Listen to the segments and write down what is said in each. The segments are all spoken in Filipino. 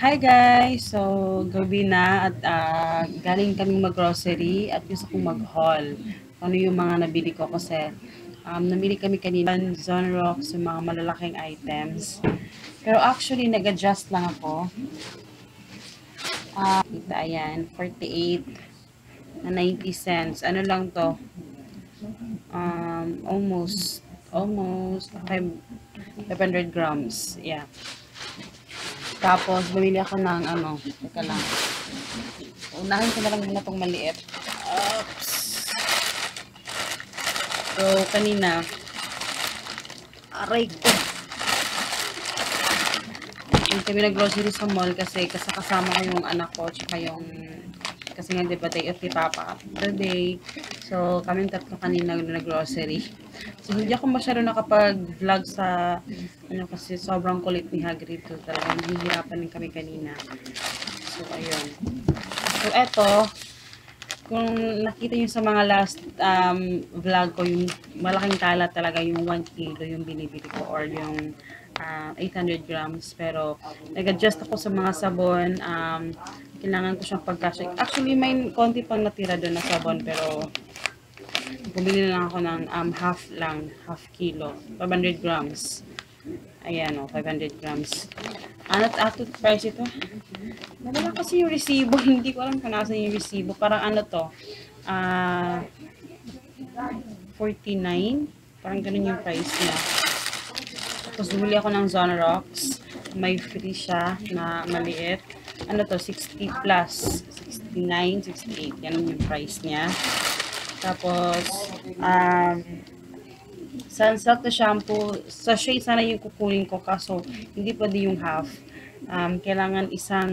Hi guys! So, gabi na at galing kaming mag-grocery at gusto kong mag-haul. Ano yung mga nabili ko kasi namili kami kanina Zonrox, yung mga malalaking items. Pero actually, nag-adjust lang ako. Kita, ayan, 48 na 90 cents. Ano lang to? Almost 500 grams. Yeah. Tapos, bumili ako ng ano, teka lang. Unahin ko na lang muna itong maliit. Oops. So, kanina, aray ko. Yung kami nag-grocery sa mall kasi kasama ko yung anak ko, tsaka yung, kasi nga diba day of the Papa the day. So, kami tatlo kanina nag-grocery. So, hindi ako masyado nakapag-vlog sa, ano kasi sobrang kulit ni Hagrid. So, talagang nahihirapan din kami kanina. So, ayun. So, eto, kung nakita nyo sa mga last vlog ko, yung malaking kalat talaga yung 1 kilo yung binibili ko or yung 800 grams. Pero nag-adjust ako sa mga sabon. Kailangan ko siyang pagkasya. Actually, may konti pang natira doon na sabon pero bumili na lang ako ng half kilo, 500 grams. Ayan o, 500 grams. At price ito. Nawala kasi yung resibo. Hindi ko alam kung nasa yung resibo. Parang ano to. 49. Parang ganun yung price niya. Tapos bumili ako ng Zonrox. May free siya na maliit. Ano to? 60 plus. 69, 68. Ganun yung price niya. Tapos, Sunsilk na shampoo. Sachet sana yung kukunin ko kaso hindi pwede yung half. Kailangan isang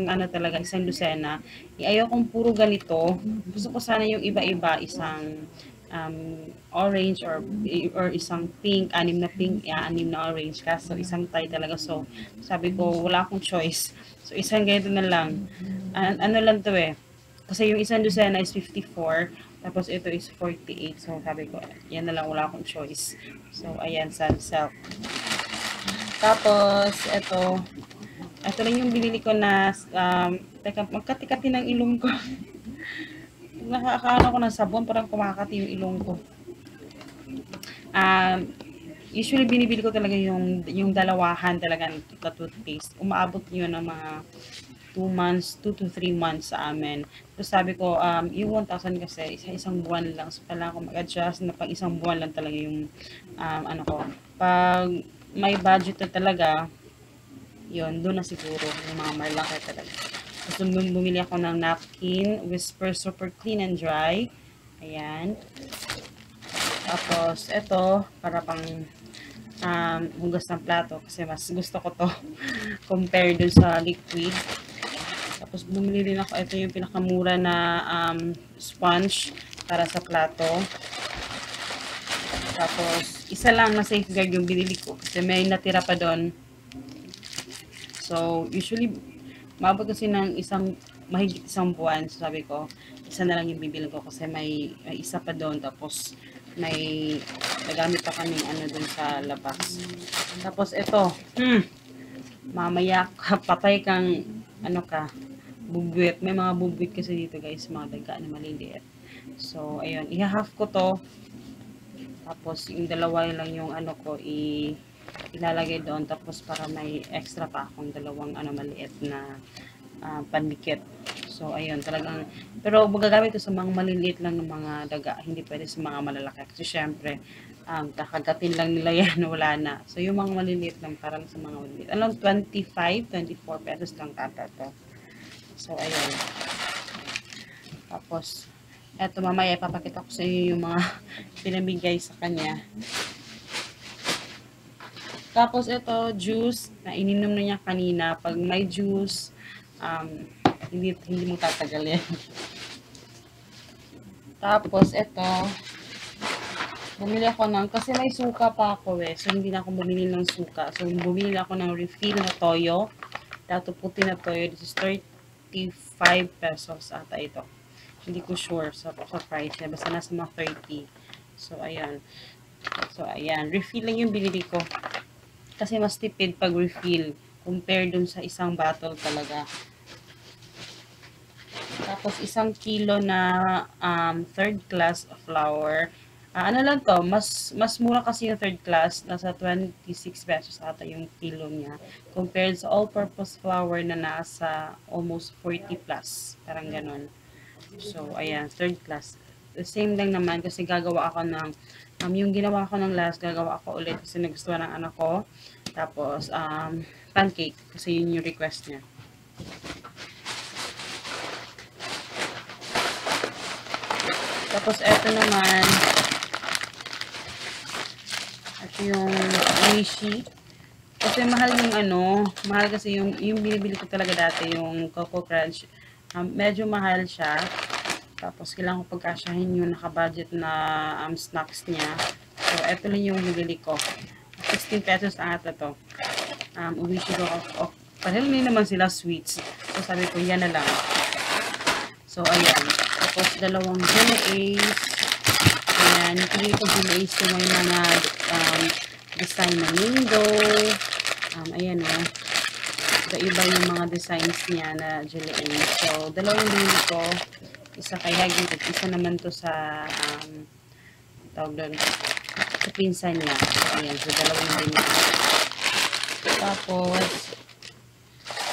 ano talaga, isang dosena. Ayaw kong puro ganito. Gusto ko sana yung iba-iba, isang orange or isang pink, anim na orange kaso isang tie talaga. So, sabi ko wala akong choice. So, isang ganito na lang. Ano lang to eh. Kasi yung isang dosena is 54, tapos ito is 48. So, sabi ko, yan na lang, wala akong choice. So, ayan, Sunsilk. Tapos, ito lang yung binili ko na, teka, magkati-kati ng ilong ko. Nakakaano ko ng sabon, parang kumakati yung ilong ko. Usually, binibili ko talaga yung dalawahan talaga na toothpaste. Umaabot yun ng mga 2 months, 2 to 3 months sa amin. So sabi ko, yung 1,000 kasi, isang buwan lang. So kailangan ko mag-adjust na pag isang buwan lang talaga yung, ano ko. Pag may budget na talaga, yun, doon na siguro, yung mga malaki talaga. So bumili ako ng napkin, Whisper Super Clean and Dry. Ayan. Tapos, ito, para pang hugas ng plato kasi mas gusto ko to compare dun sa liquid. Tapos bumili din ako, ito yung pinakamura na sponge para sa plato. Tapos isa lang na safeguard yung binili ko kasi may natira pa doon. So usually mabot kasi ng mahigit isang buwan. So sabi ko, isa na lang yung bibili ko kasi may isa pa doon. Tapos may nagamit pa kaming ano doon sa labas. Tapos ito, mamaya patay kang ano ka, bubwit. May mga bubwit kasi dito guys, mga daga na maliliit. So, ayun, i-half ko to. Tapos, yung dalawa lang yung ano ko, ilalagay doon. Tapos, para may extra pa akong dalawang ano, maliit na pandikit. So, ayun, talagang, pero magagamit ito sa mga maliliit lang ng mga daga. Hindi pwede sa mga malalaki. Kasi, syempre, kakagatin lang nila yan, wala na. So, yung mga maliliit lang, parang sa mga maliliit. Ano, 25, 24 pesos lang kata to. So, ayun. Tapos, eto mamaya ipapakita ko sa inyo yung mga pinamigay sa kanya. Tapos, ito, juice na ininom na niya kanina. Pag may juice, hindi mo tatagal yan. Tapos, ito, bumili ako kasi may suka pa ako eh. So, hindi na ako bumili ng suka. So, bumili ako ng refill na toyo. Dato puti na toyo. This is 35 pesos ata ito. Hindi ko sure sa price niya. Basta nasa mga 30. So, ayan. So, ayan. Refill lang yung binili ko. Kasi mas tipid pag refill. compare dun sa isang bottle talaga. Tapos, 1 kilo na third class flour. Ano lang to, mas mura kasi yung third class, nasa 26 pesos ata yung kilo niya, compared sa all-purpose flour na nasa almost 40 plus, parang ganun. So, ayan, third class. The same lang naman kasi gagawa ako ng, yung ginawa ko ng last, gagawa ako ulit kasi nagustuhan ng anak ko. Tapos, pancake, kasi yun yung request niya. Tapos, eto naman, ito yung Nishi. Kasi mahal yung mahal kasi yung binibili ko talaga dati, yung Coco Crunch. Medyo mahal siya. Tapos, kailangan ko pagkasyahin yung naka-budget na snacks niya. So, eto lang yung nabili ko. 16 pesos ata to. Uwishi ko of parehil naman sila sweets. So, sabi ko, yan na lang. So, ayan. Tapos, dalawang jelly Ace. Ayan. Pili ko jelly Ace ko may mga design na mango. Ayan o. Iba yung mga designs niya na jelly Ace. So, dalawang bili ko. Isa kay Hagrid at isa naman to sa tawag doon, sa pinsan niya. So, ayan. So, dalawang bili ko. Tapos,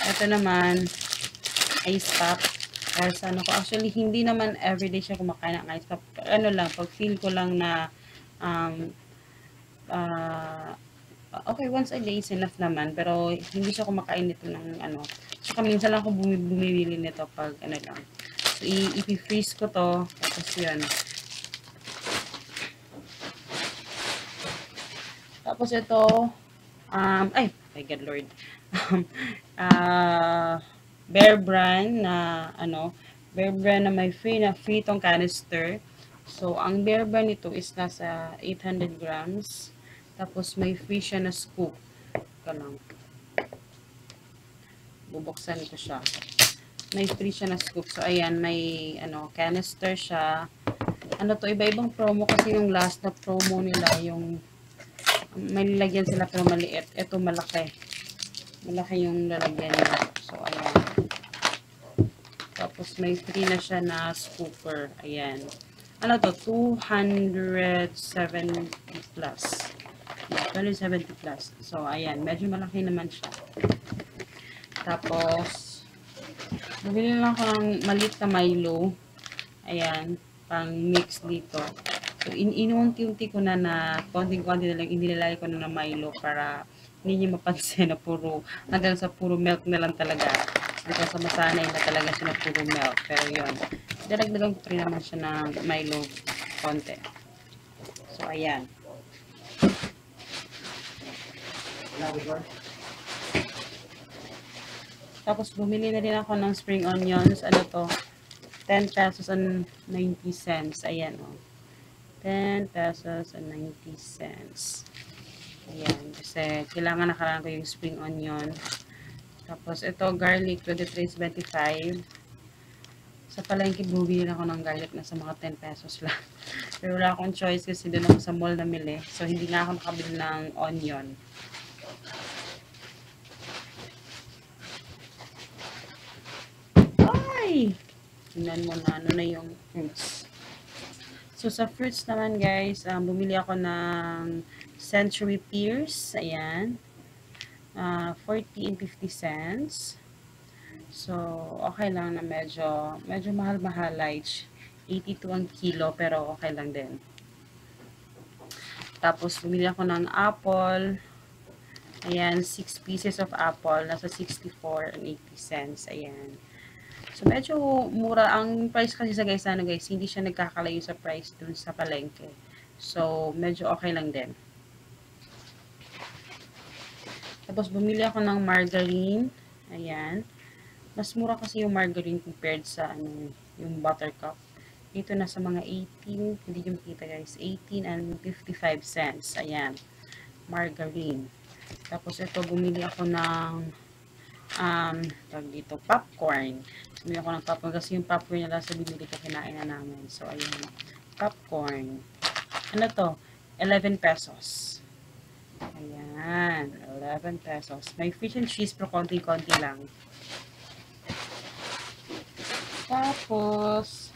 ito naman, ice pop. Or sa ano ko. Actually, hindi naman everyday siya kumakain ng ice pop. Ano lang, pag feel ko lang na okay, once a day is enough naman. Pero, hindi siya kumakain nito ng Tsaka minsan lang ako bumibili nito pag lang. So, i-freeze ko to. Tapos yun. Tapos ito, ay, my God Lord. Bear Brand na Bear Brand na may free tong canister. So, ang Bear Brand nito is nasa 800 grams. Tapos, may free siya na scoop. Ito lang. Bubuksan ko siya. May free siya na scoop. So, ayan, may canister siya. Iba-ibang promo kasi yung last na promo nila, yung may lalagyan sila pero maliit. Ito malaki. Malaki yung lalagyan niya. So, ayan. Tapos, may free na siya na scooper. Ayan. 270 plus. 270 plus. So, ayan. Medyo malaki naman siya. Tapos, bumili lang ako ng maliit na Milo. Ayan. Pang mix dito. So, inuunti-unti ko na konting-konti na lang inilalagay ko na Milo para hindi niyo mapansin na hanggang sa puro milk na lang talaga. Hanggang sa masanay na talaga siya na puro milk. Pero yun, daragdagan ko rin naman siya ng Milo konti. So, ayan. Tapos, bumili na din ako ng spring onions. 10 pesos and 90 cents. Ayan, 10 pesos and 90 cents. Ayan, kasi kailangan ko yung spring onion. Tapos, ito, garlic, 23.25. Sa palengke, bumili ako ng garlic na sa mga 10 pesos lang. Pero wala akong choice kasi doon ako sa mall namili. So, hindi na ako nakabili ng onion. Ay! Tingnan mo na, na yung fruits. So, sa fruits naman, guys, bumili ako ng Century Pears. Ayan. 40 and 50 cents. So, okay lang na medyo mahal-mahal. Like, 82 ang kilo, pero okay lang din. Tapos, bumili ako ng apple. Ayan, 6 pieces of apple. Nasa 64 and 80 cents. Ayan. So, medyo mura. Ang price kasi sa guys, hindi siya nagkakalayo sa price dun sa palengke. So, medyo okay lang din. Tapos, bumili ako ng margarine. Ayan. Mas mura kasi yung margarine compared sa yung buttercup. Dito na sa mga 18, hindi yung kita guys, 18 and 55 cents. Ayan. Margarine. Tapos, ito, bumili ako ng dito, popcorn. Bumili ako ng popcorn kasi yung popcorn nila sa binili ko, kinain na namin. So, ayan. Popcorn. 11 pesos. Ayan. 11 pesos. May fish and cheese pero konti-konti lang. Tapos,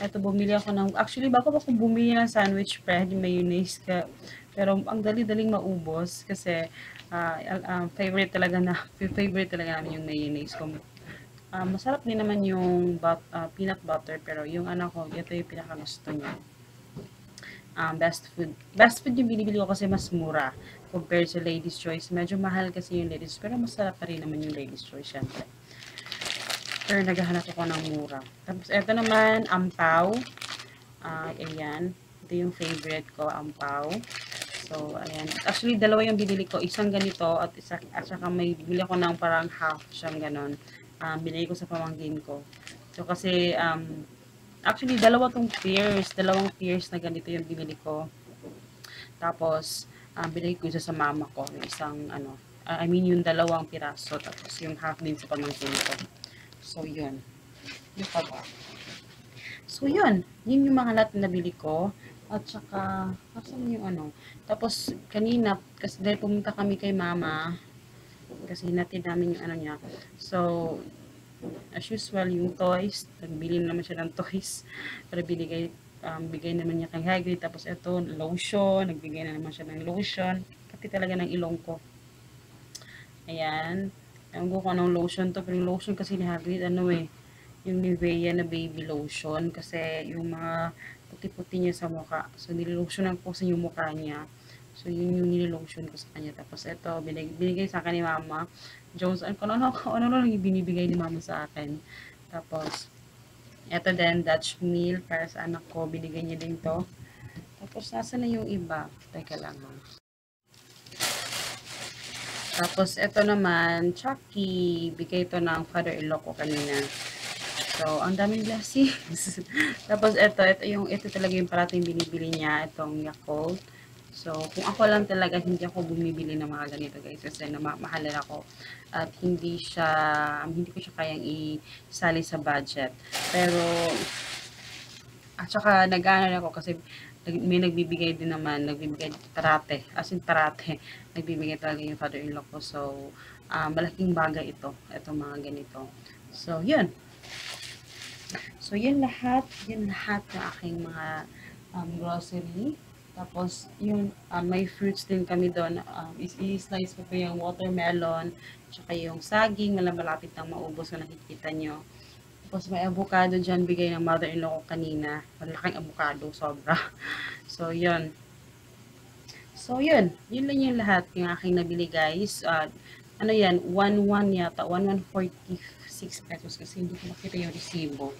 eto, bumili ako ng, actually, bago ako bumili ng sandwich bread, mayonnaise ka, pero ang dali-daling maubos kasi favorite talaga namin yung mayonnaise ko. Masarap din naman yung peanut butter, pero yung anak ko, ito yung pinakagusto niya. Best food yung binibili ko kasi mas mura compared sa Lady's Choice. Medyo mahal kasi yung Lady's, pero masarap pa rin naman yung Lady's Choice, syempre. Pero naghahanap ako ng mura. Tapos, ito naman, ampaw. Ayan. Ito yung favorite ko, ampaw. So, ayan. Actually, dalawa yung binili ko. Isang ganito at saka may bili ko ng parang half siyang ganon. Binili ko sa pamangkin ko. So, kasi, actually, dalawang pairs na ganito yung binili ko. Tapos, binili ko isa sa mama ko. Yung isang, yung dalawang piraso. Tapos, yung half din sa pamangkin ko. So, yun. Yung pa ba? So, yun. Yun yung mga lahat na nabili ko. At saka, asan yung Tapos, kanina, kasi dahil pumunta kami kay mama, kasi hinatid namin yung niya. So, as usual, yung toys, nagbili naman siya ng toys. Pero bigay naman niya kay Hagrid. Tapos, ito, lotion. Nagbigay na naman siya ng lotion. Pati talaga ng ilong ko. Ayan. Ewan ko kung anong lotion to, pero yung lotion kasi ni Hagrid, yung Nivea na baby lotion, kasi yung mga puti-puti niya sa mukha. So, nilotionan ko sa yung mukha niya. So, yun yung nilotion ko sa kanya. Tapos, ito, binigay sa akin ni Mama Jones. Ano lang yung binibigay ni Mama sa akin. Tapos, ito din, Dutch meal para sa anak ko. Binigay niya din to. Tapos, nasa na yung iba? Teka lang. Tapos, ito naman, Chucky. Bigay ito ng father-in-law ko kanina. So, ang daming blessings. Tapos, ito talaga yung parating binibili niya, itong Yakult. So, kung ako lang talaga, hindi ako bumibili ng mga ganito, guys. Kasi mahalin ako. At hindi ko siya kayang isali sa budget. Pero, at saka, nag-ano ako kasi may nagbibigay din naman, nagbibigay parate, as in parate, nagbibigay talaga yung father-in-law ko. So, malaking bagay itong mga ganito. So, yun. So, yun lahat ng aking mga grocery. Tapos, may fruits din kami doon. I-slice ko yung watermelon, tsaka yung saging, malapit nang maubos kung nakikita nyo. Tapos may avocado dyan, bigay ng mother-in-law ko kanina. Malaking avocado, sobra. So, yun. So, yun. Yun lang yung lahat yung aking nabili, guys. Yan, 1,1 yata. 1,146 pesos kasi hindi ko makita yung resibo.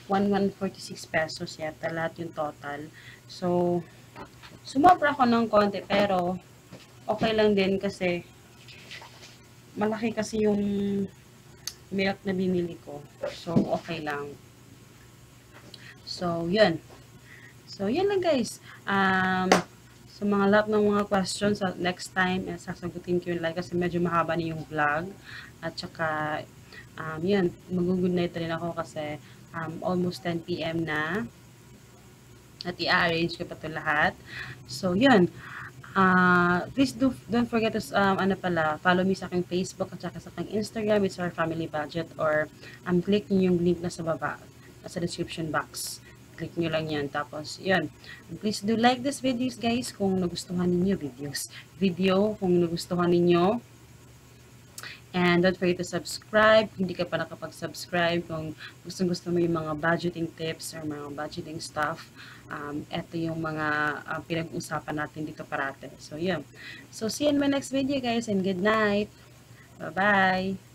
1,146 pesos yata lahat yung total. So, sumobra ako ng konti pero okay lang din kasi malaki kasi yung milk na binili ko. So, okay lang. So, yun. So, yun lang, guys. So, mga lahat ng mga questions, next time, sasagutin ko yun kasi medyo mahaba na yung vlog. At saka, yun, mag-good night rin ako kasi almost 10 PM na. At i-arrange ko pa ito lahat. So, yun. Please don't forget to follow me sa aking Facebook at saka sa aking Instagram. It's our family budget, or click nyo yung link na sa baba, sa description box. Click nyo lang yan. Tapos, yun. Please do like this videos, guys, kung nagustuhan ninyo kung nagustuhan ninyo. And don't forget to subscribe kung hindi ka pa nakapag-subscribe. Kung gusto mo yung mga budgeting tips or mga budgeting stuff, ito yung mga pinag-usapan natin dito parate. So, yun. So, see you in my next video, guys, and good night. Bye-bye.